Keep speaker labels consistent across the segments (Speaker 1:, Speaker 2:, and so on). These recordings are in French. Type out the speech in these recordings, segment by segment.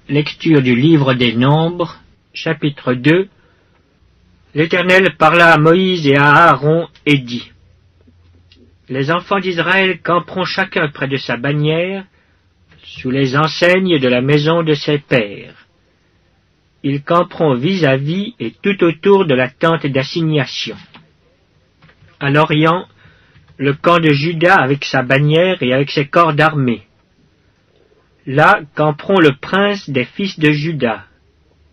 Speaker 1: Lecture du livre des Nombres, chapitre 2. L'Éternel parla à Moïse et à Aaron et dit: Les enfants d'Israël camperont chacun près de sa bannière, sous les enseignes de la maison de ses pères. Ils camperont vis-à-vis et tout autour de la tente d'assignation. À l'orient, le camp de Juda avec sa bannière et avec ses corps d'armée. Là camperont le prince des fils de Juda,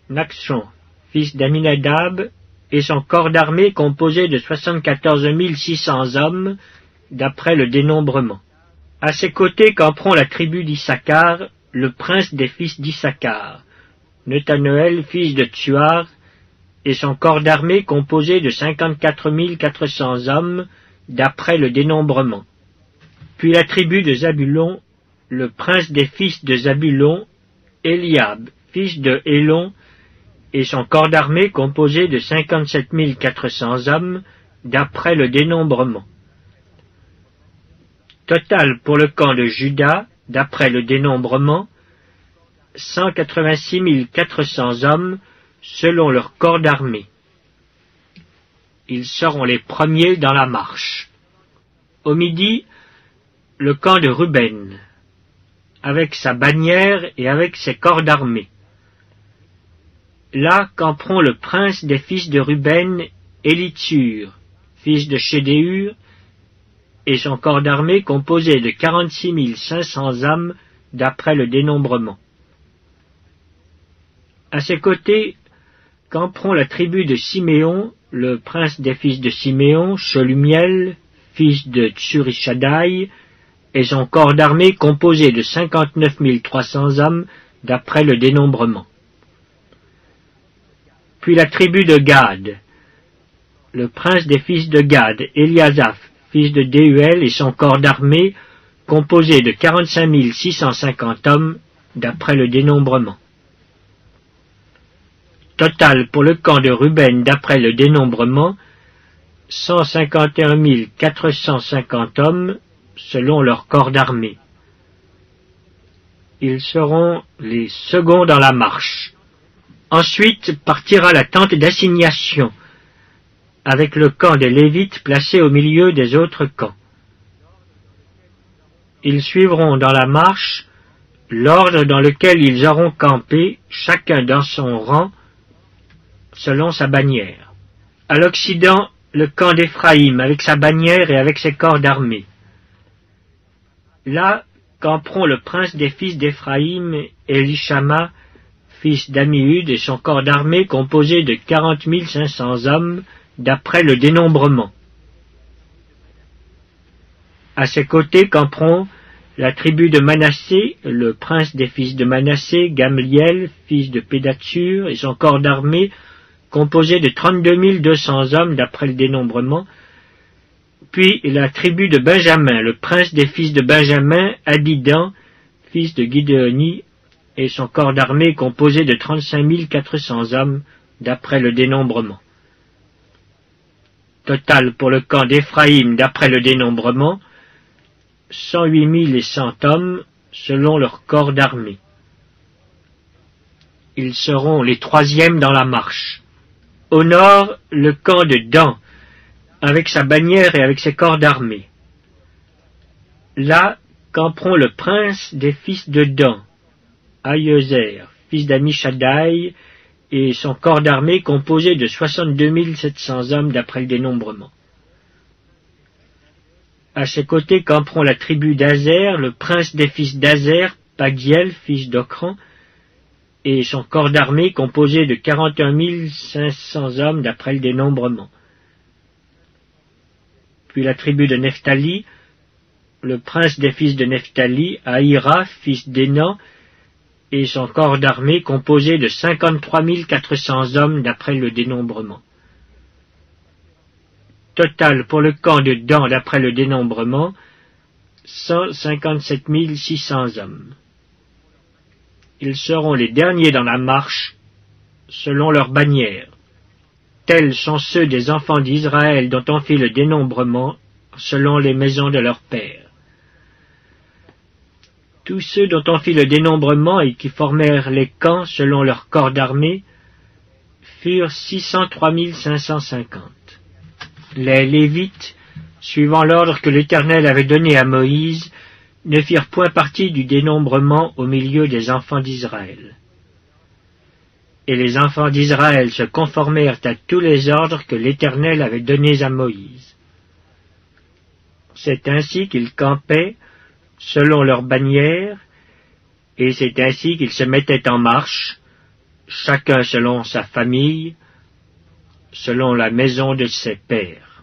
Speaker 1: Naxon, fils d'Aminadab, et son corps d'armée composé de 74 600 hommes, d'après le dénombrement. À ses côtés camperont la tribu d'Issachar, le prince des fils d'Issachar, Netanoël, fils de Tsuar, et son corps d'armée composé de 54 400 hommes, d'après le dénombrement. Puis la tribu de Zabulon, le prince des fils de Zabulon, Eliab, fils de Hélon, et son corps d'armée composé de 57 400 hommes, d'après le dénombrement. Total pour le camp de Juda, d'après le dénombrement, 186 400 hommes, selon leur corps d'armée. Ils seront les premiers dans la marche. Au midi, le camp de Ruben, avec sa bannière et avec ses corps d'armée. Là camperont le prince des fils de Ruben, Élitsur, fils de Chédéur, et son corps d'armée composé de 46 500 âmes, d'après le dénombrement. À ses côtés camperont la tribu de Siméon, le prince des fils de Siméon, Shelumiel, fils de Tsurishadai, et son corps d'armée composé de 59 300 hommes, d'après le dénombrement. Puis la tribu de Gad, le prince des fils de Gad, Eliasaph, fils de Déuel, et son corps d'armée composé de 45 650 hommes, d'après le dénombrement. Total pour le camp de Ruben, d'après le dénombrement, 151 450 hommes, selon leur corps d'armée. Ils seront les seconds dans la marche. Ensuite partira la tente d'assignation, avec le camp des Lévites placé au milieu des autres camps. Ils suivront dans la marche l'ordre dans lequel ils auront campé, chacun dans son rang, selon sa bannière. À l'Occident, le camp d'Éphraïm, avec sa bannière et avec ses corps d'armée. Là camperont le prince des fils d'Éphraïm, Élishama, fils d'Amihud, et son corps d'armée composé de 40 500 hommes, d'après le dénombrement. À ses côtés camperont la tribu de Manassé, le prince des fils de Manassé, Gamliel, fils de Pédatsur, et son corps d'armée composé de 32 200 hommes, d'après le dénombrement. Puis la tribu de Benjamin, le prince des fils de Benjamin, Abidan, fils de Guidéoni, et son corps d'armée composé de 35 400 hommes, d'après le dénombrement. Total pour le camp d'Éphraïm, d'après le dénombrement, 108 100 hommes, selon leur corps d'armée. Ils seront les troisièmes dans la marche. Au nord, le camp de Dan, avec sa bannière et avec ses corps d'armée. Là camperont le prince des fils de Dan, Aïezer, fils d'Amishadai, et son corps d'armée composé de 62 700 hommes, d'après le dénombrement. À ses côtés camperont la tribu d'Azer, le prince des fils d'Azer, Pagiel, fils d'Ocran, et son corps d'armée composé de 41 500 hommes, d'après le dénombrement. Puis la tribu de Nephtali, le prince des fils de Nephtali, Aïra, fils d'Énan, et son corps d'armée composé de 53 400 hommes, d'après le dénombrement. Total pour le camp de Dan, d'après le dénombrement, 157 600 hommes. Ils seront les derniers dans la marche, selon leur bannière. Tels sont ceux des enfants d'Israël dont on fit le dénombrement, selon les maisons de leurs pères. Tous ceux dont on fit le dénombrement et qui formèrent les camps selon leur corps d'armée furent 603 550. Les Lévites, suivant l'ordre que l'Éternel avait donné à Moïse, ne firent point partie du dénombrement au milieu des enfants d'Israël. Et les enfants d'Israël se conformèrent à tous les ordres que l'Éternel avait donnés à Moïse. C'est ainsi qu'ils campaient selon leurs bannières, et c'est ainsi qu'ils se mettaient en marche, chacun selon sa famille, selon la maison de ses pères.